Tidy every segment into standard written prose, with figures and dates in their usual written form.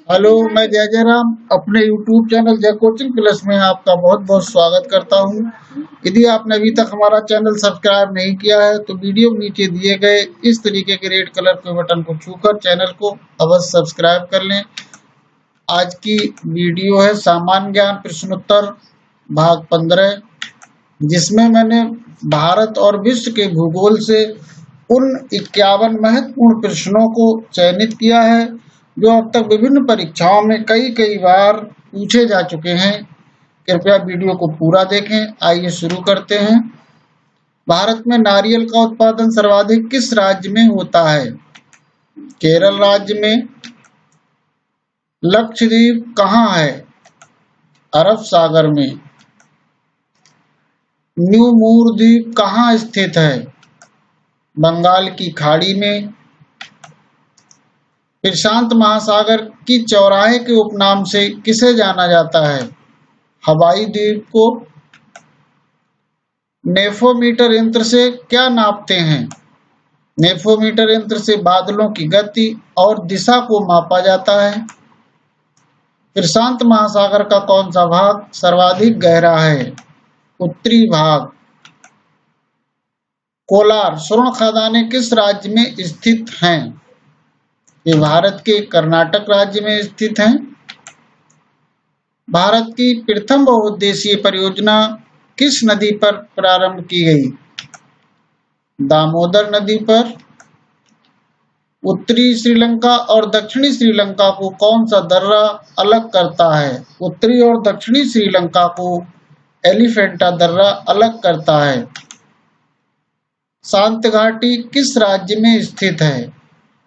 Hello, मैं जय जयराम अपने YouTube चैनल जय कोचिंग प्लस में आपका बहुत बहुत स्वागत करता हूं। यदि आपने अभी तक हमारा चैनल सब्सक्राइब नहीं किया है तो वीडियो में नीचे दिए गए इस तरीके के रेड कलर के बटन को छूकर चैनल को अवश्य सब्सक्राइब कर लें। आज की वीडियो है सामान्य ज्ञान प्रश्नोत्तर भाग 15, जिसमें मैंने भारत और विश्व के भूगोल से उन 51 महत्वपूर्ण प्रश्नों को चयनित किया है जो अब तक विभिन्न परीक्षाओं में कई कई बार पूछे जा चुके हैं। कृपया वीडियो को पूरा देखें। आइए शुरू करते हैं। भारत में नारियल का उत्पादन सर्वाधिक किस राज्य में होता है? केरल राज्य में। लक्षद्वीप कहाँ है? अरब सागर में। न्यू मूर द्वीप कहाँ स्थित है? बंगाल की खाड़ी में। प्रशांत महासागर की चौराहे के उपनाम से किसे जाना जाता है? हवाई द्वीप को। नेफोमीटर यंत्र से क्या नापते हैं? नेफोमीटर यंत्र से बादलों की गति और दिशा को मापा जाता है। प्रशांत महासागर का कौन सा भाग सर्वाधिक गहरा है? उत्तरी भाग। कोलार स्वर्ण खदानें किस राज्य में स्थित हैं? ये भारत के कर्नाटक राज्य में स्थित हैं। भारत की प्रथम बहुउद्देशीय परियोजना किस नदी पर प्रारंभ की गई? दामोदर नदी पर। उत्तरी श्रीलंका और दक्षिणी श्रीलंका को कौन सा दर्रा अलग करता है? उत्तरी और दक्षिणी श्रीलंका को एलिफेंटा दर्रा अलग करता है। शांत घाटी किस राज्य में स्थित है?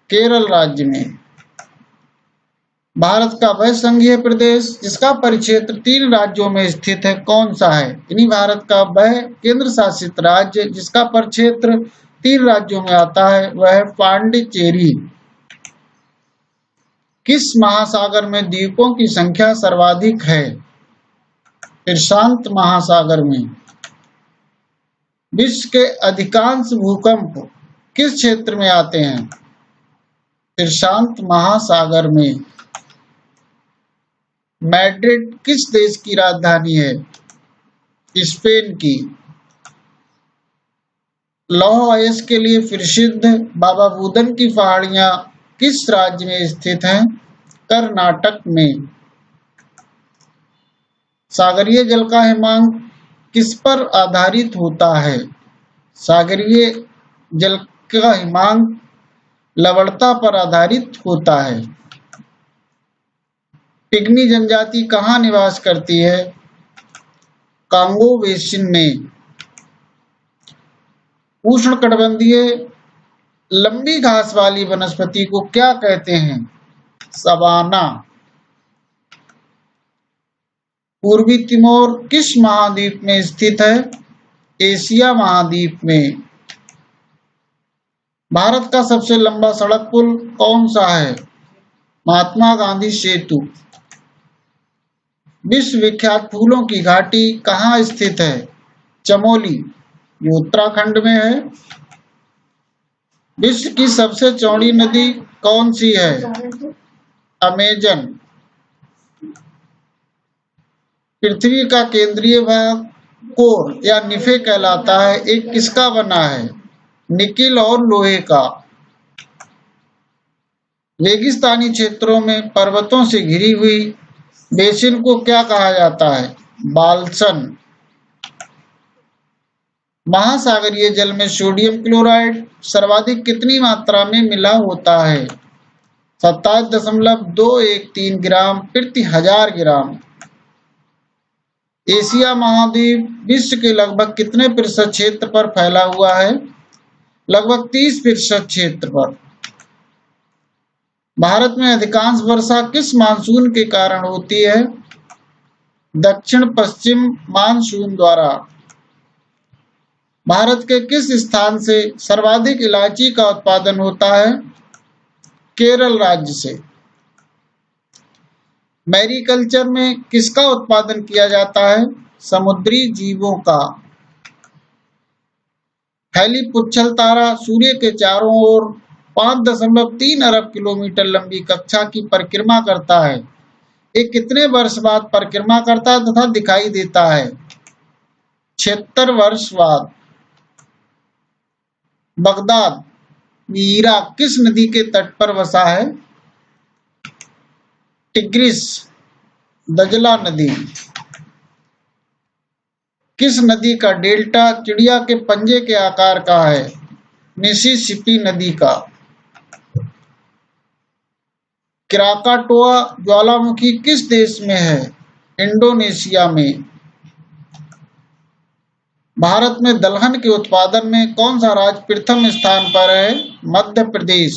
केरल राज्य में। भारत का वह संघीय प्रदेश जिसका परिक्षेत्र 3 राज्यों में स्थित है कौन सा है? यानी भारत का वह केंद्र शासित राज्य जिसका परिक्षेत्र 3 राज्यों में आता है वह है पांडिचेरी। किस महासागर में द्वीपों की संख्या सर्वाधिक है? प्रशांत महासागर में। विश्व के अधिकांश भूकंप किस क्षेत्र में आते हैं? प्रशांत महासागर में। मैड्रिड किस देश की राजधानी है? स्पेन की। लौह अयस्क के लिए प्रसिद्ध बाबा बुदन की पहाड़ियां किस राज्य में स्थित हैं? कर्नाटक में। सागरीय जल का हिमांक किस पर आधारित होता है? सागरीय जल का हिमांक लवणता पर आधारित होता है। पिग्मी जनजाति कहाँ निवास करती है? कांगो बेसिन में। उष्णकटिबंधीय लंबी घास वाली वनस्पति को क्या कहते हैं? सवाना। पूर्वी तिमोर किस महाद्वीप में स्थित है? एशिया महाद्वीप में। भारत का सबसे लंबा सड़क पुल कौन सा है? महात्मा गांधी सेतु। विश्व विख्यात फूलों की घाटी कहाँ स्थित है? चमोली, जो उत्तराखंड में है। विश्व की सबसे चौड़ी नदी कौन सी है? अमेजन। पृथ्वी का केंद्रीय भाग कोर या निफे कहलाता है। एक किसका बना है? निकिल और लोहे का। रेगिस्तानी क्षेत्रों में पर्वतों से घिरी हुई बेसिन को क्या कहा जाता है? बाल्सन। महासागरीय जल में सोडियम क्लोराइड सर्वाधिक कितनी मात्रा में मिला होता है? 27.213 ग्राम प्रति 1000 ग्राम। एशिया महाद्वीप विश्व के लगभग कितने प्रतिशत क्षेत्र पर फैला हुआ है? लगभग 30% क्षेत्र पर। भारत में अधिकांश वर्षा किस मानसून के कारण होती है? दक्षिण पश्चिम मानसून द्वारा। भारत के किस स्थान से सर्वाधिक इलायची का उत्पादन होता है? केरल राज्य से। मैरीकल्चर में किसका उत्पादन किया जाता है? समुद्री जीवों का। हेलीपुच्छल तारा सूर्य के चारों ओर 5.3 अरब किलोमीटर लंबी कक्षा की परिक्रमा करता है। ये कितने वर्ष बाद परिक्रमा करता है तथा दिखाई देता है? 76 वर्ष बाद। बगदाद इराक किस नदी के तट पर बसा है? टिग्रिस, दजला नदी। किस नदी का डेल्टा चिड़िया के पंजे के आकार का है? मिसिसिपी नदी का। क्राकाटोआ ज्वालामुखी किस देश में है? इंडोनेशिया में। भारत में दलहन के उत्पादन में कौन सा राज्य प्रथम स्थान पर है? मध्य प्रदेश।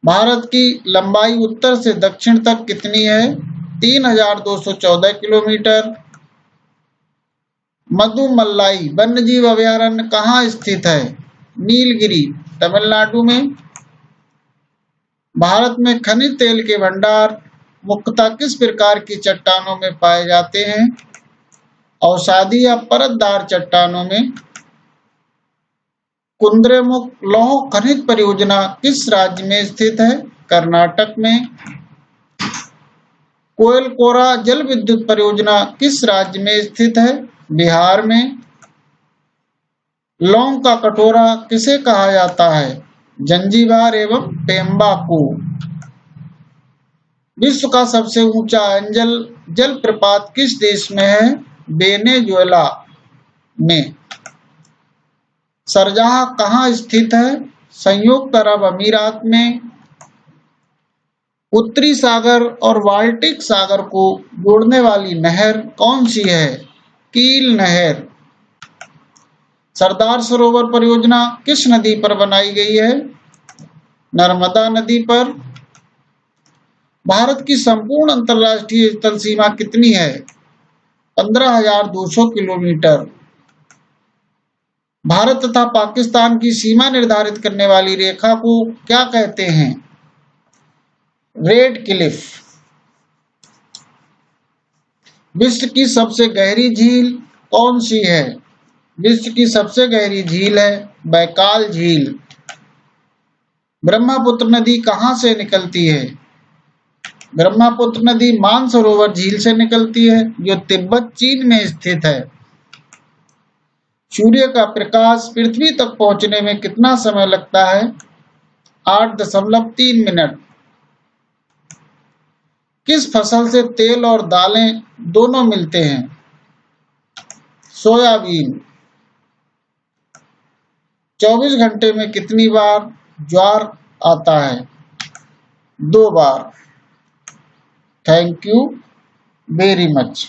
भारत की लंबाई उत्तर से दक्षिण तक कितनी है? 3214 किलोमीटर। मधुमलाई वन्यजीव अभयारण्य कहाँ स्थित है? नीलगिरी, तमिलनाडु में। भारत में खनिज तेल के भंडार मुख्यतः किस प्रकार की चट्टानों में पाए जाते हैं? अवसादी या परतदार चट्टानों में। कुद्रेमुख लौह खनिज परियोजना किस राज्य में स्थित है? कर्नाटक में। कोयलकोरा जल विद्युत परियोजना किस राज्य में स्थित है? बिहार में। लौंग का कटोरा किसे कहा जाता है? जंजीबार एवं पेम्बा को। विश्व का सबसे ऊंचा एंजल जलप्रपात किस देश में है? वेनेजुएला में। शारजाह कहाँ स्थित है? संयुक्त अरब अमीरात में। उत्तरी सागर और बाल्टिक सागर को जोड़ने वाली नहर कौन सी है? कील नहर। सरदार सरोवर परियोजना किस नदी पर बनाई गई है? नर्मदा नदी पर। भारत की संपूर्ण अंतर्राष्ट्रीय जल सीमा कितनी है? 15,200 किलोमीटर। भारत तथा पाकिस्तान की सीमा निर्धारित करने वाली रेखा को क्या कहते हैं? Red Cliff. विश्व की सबसे गहरी झील कौन सी है? विश्व की सबसे गहरी झील है बैकाल झील। ब्रह्मपुत्र नदी कहाँ से निकलती है? ब्रह्मपुत्र नदी मानसरोवर झील से निकलती है जो तिब्बत चीन में स्थित है। सूर्य का प्रकाश पृथ्वी तक पहुंचने में कितना समय लगता है? 8.3 मिनट। किस फसल से तेल और दालें दोनों मिलते हैं? सोयाबीन। 24 घंटे में कितनी बार ज्वार आता है? 2 बार। Thank you very much.